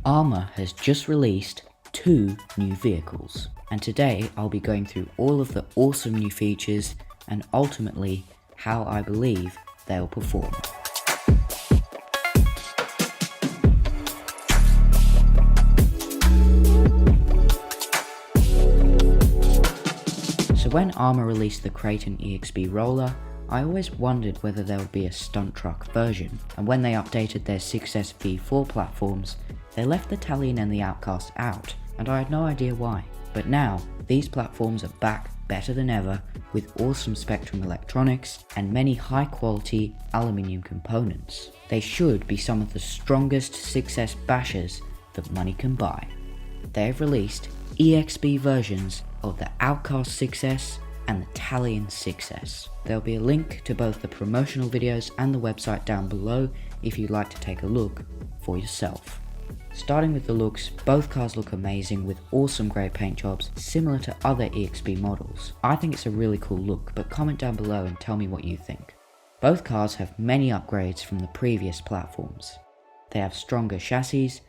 Arrma has just released 2 new vehicles, and today I'll be going through all of the awesome new features and ultimately how I believe they'll perform. So when Arrma released the Kraton EXB roller, I always wondered whether there would be a stunt truck version, and when they updated their 6S V4 platforms, they left the Talion and the Outcast out, and I had no idea why. But now, these platforms are back better than ever with awesome Spectrum electronics and many high quality aluminium components. They should be some of the strongest 6S bashers that money can buy. They have released EXB versions of the Outcast 6S and the Talion 6S. There'll be a link to both the promotional videos and the website down below if you'd like to take a look for yourself. Starting with the looks, both cars look amazing with awesome grey paint jobs similar to other EXB models. I think it's a really cool look, but comment down below and tell me what you think. Both cars have many upgrades from the previous platforms. They have stronger chassis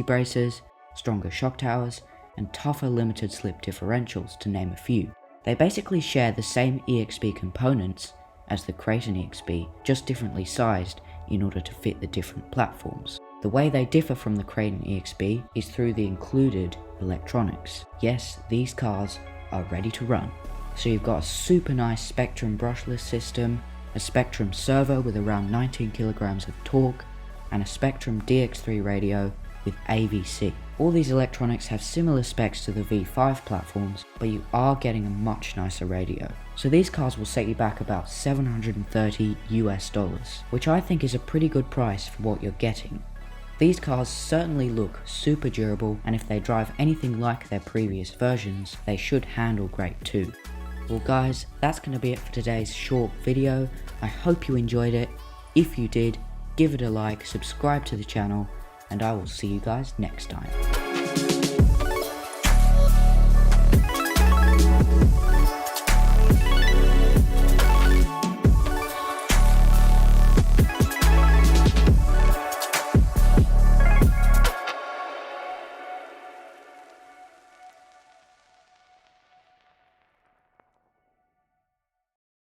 braces, stronger shock towers, and tougher limited slip differentials, to name a few. They basically share the same EXB components as the Kraton EXB, just differently sized in order to fit the different platforms. The way they differ from the Kraton EXB is through the included electronics. Yes, these cars are ready to run. So you've got a super nice Spectrum brushless system, a Spectrum servo with around 19 kilograms of torque, and a Spectrum DX3 radio with AVC. All these electronics have similar specs to the V5 platforms, but you are getting a much nicer radio. So these cars will set you back about $730 US, which I think is a pretty good price for what you're getting. These cars certainly look super durable, and if they drive anything like their previous versions, they should handle great too. Well guys, that's going to be it for today's short video. I hope you enjoyed it. If you did, give it a like, subscribe to the channel, and I will see you guys next time.